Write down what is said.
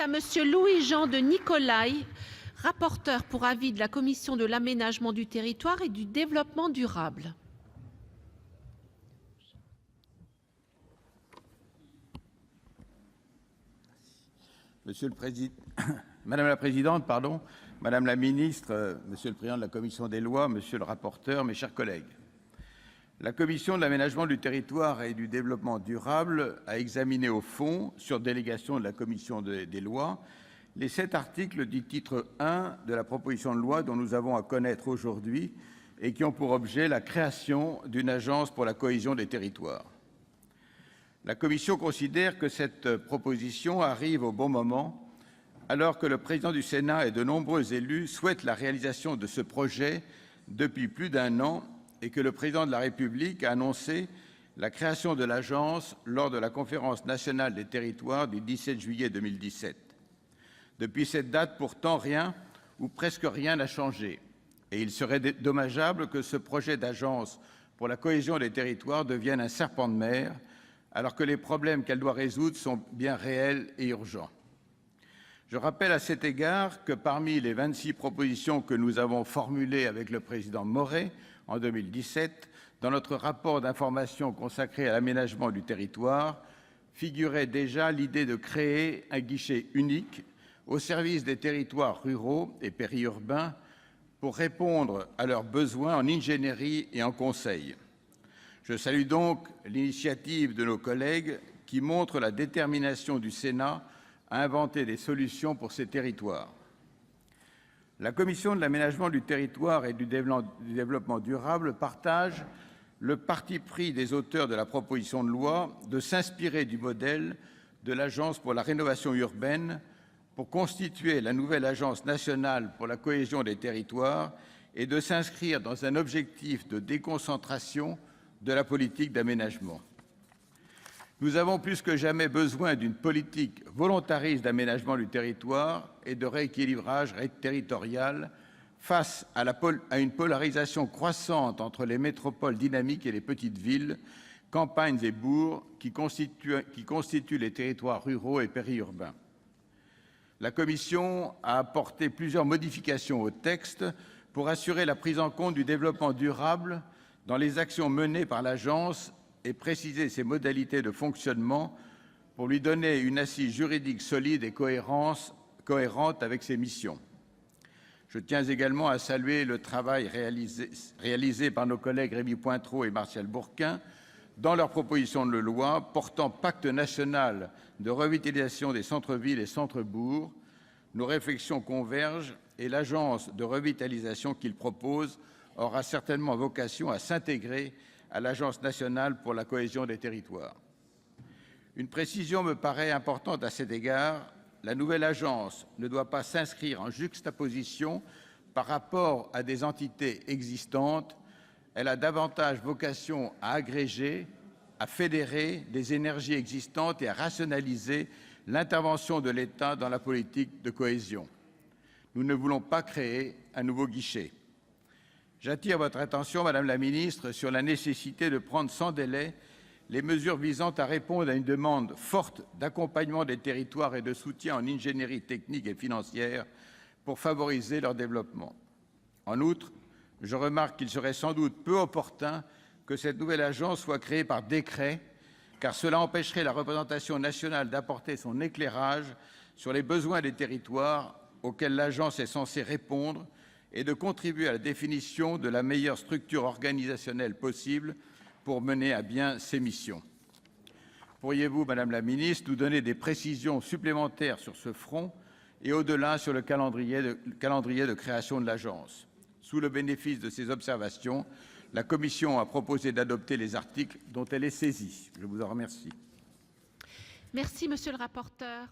à Monsieur Louis-Jean de Nicolaï, rapporteur pour avis de la Commission de l'aménagement du territoire et du développement durable. Madame la Présidente, Madame la Ministre, Monsieur le Président de la Commission des lois, Monsieur le rapporteur, mes chers collègues. La Commission de l'aménagement du territoire et du développement durable a examiné au fond, sur délégation de la Commission des lois, les 7 articles du titre 1 de la proposition de loi dont nous avons à connaître aujourd'hui et qui ont pour objet la création d'une agence pour la cohésion des territoires. La Commission considère que cette proposition arrive au bon moment, alors que le président du Sénat et de nombreux élus souhaitent la réalisation de ce projet depuis plus d'1 an et que le président de la République a annoncé la création de l'agence lors de la Conférence nationale des territoires du 17 juillet 2017. Depuis cette date, pourtant, rien ou presque rien n'a changé. Et il serait dommageable que ce projet d'agence pour la cohésion des territoires devienne un serpent de mer, alors que les problèmes qu'elle doit résoudre sont bien réels et urgents. Je rappelle à cet égard que parmi les 26 propositions que nous avons formulées avec le président Maurey en 2017, dans notre rapport d'information consacré à l'aménagement du territoire, figurait déjà l'idée de créer un guichet unique au service des territoires ruraux et périurbains pour répondre à leurs besoins en ingénierie et en conseil. Je salue donc l'initiative de nos collègues qui montre la détermination du Sénat à inventer des solutions pour ces territoires. La Commission de l'aménagement du territoire et du développement durable partage le parti pris des auteurs de la proposition de loi de s'inspirer du modèle de l'Agence pour la rénovation urbaine pour constituer la nouvelle Agence nationale pour la cohésion des territoires et de s'inscrire dans un objectif de déconcentration de la politique d'aménagement. Nous avons plus que jamais besoin d'une politique volontariste d'aménagement du territoire et de rééquilibrage territorial face à une polarisation croissante entre les métropoles dynamiques et les petites villes, campagnes et bourgs qui constituent les territoires ruraux et périurbains. La Commission a apporté plusieurs modifications au texte pour assurer la prise en compte du développement durable dans les actions menées par l'agence et préciser ses modalités de fonctionnement pour lui donner une assise juridique solide et cohérente avec ses missions. Je tiens également à saluer le travail réalisé par nos collègues Rémy Pointereau et Martial Bourquin dans leur proposition de loi portant pacte national de revitalisation des centres-villes et centres-bourgs. Nos réflexions convergent et l'agence de revitalisation qu'ils proposent aura certainement vocation à s'intégrer à l'Agence nationale pour la cohésion des territoires. Une précision me paraît importante à cet égard. La nouvelle agence ne doit pas s'inscrire en juxtaposition par rapport à des entités existantes. Elle a davantage vocation à agréger, à fédérer des énergies existantes et à rationaliser l'intervention de l'État dans la politique de cohésion. Nous ne voulons pas créer un nouveau guichet. J'attire votre attention, Madame la Ministre, sur la nécessité de prendre sans délai les mesures visant à répondre à une demande forte d'accompagnement des territoires et de soutien en ingénierie technique et financière pour favoriser leur développement. En outre, je remarque qu'il serait sans doute peu opportun que cette nouvelle agence soit créée par décret, car cela empêcherait la représentation nationale d'apporter son éclairage sur les besoins des territoires auxquels l'agence est censée répondre et de contribuer à la définition de la meilleure structure organisationnelle possible pour mener à bien ses missions. Pourriez-vous, Madame la Ministre, nous donner des précisions supplémentaires sur ce front et au-delà sur le calendrier de création de l'agence? Sous le bénéfice de ces observations, la Commission a proposé d'adopter les articles dont elle est saisie. Je vous en remercie. Merci, Monsieur le rapporteur.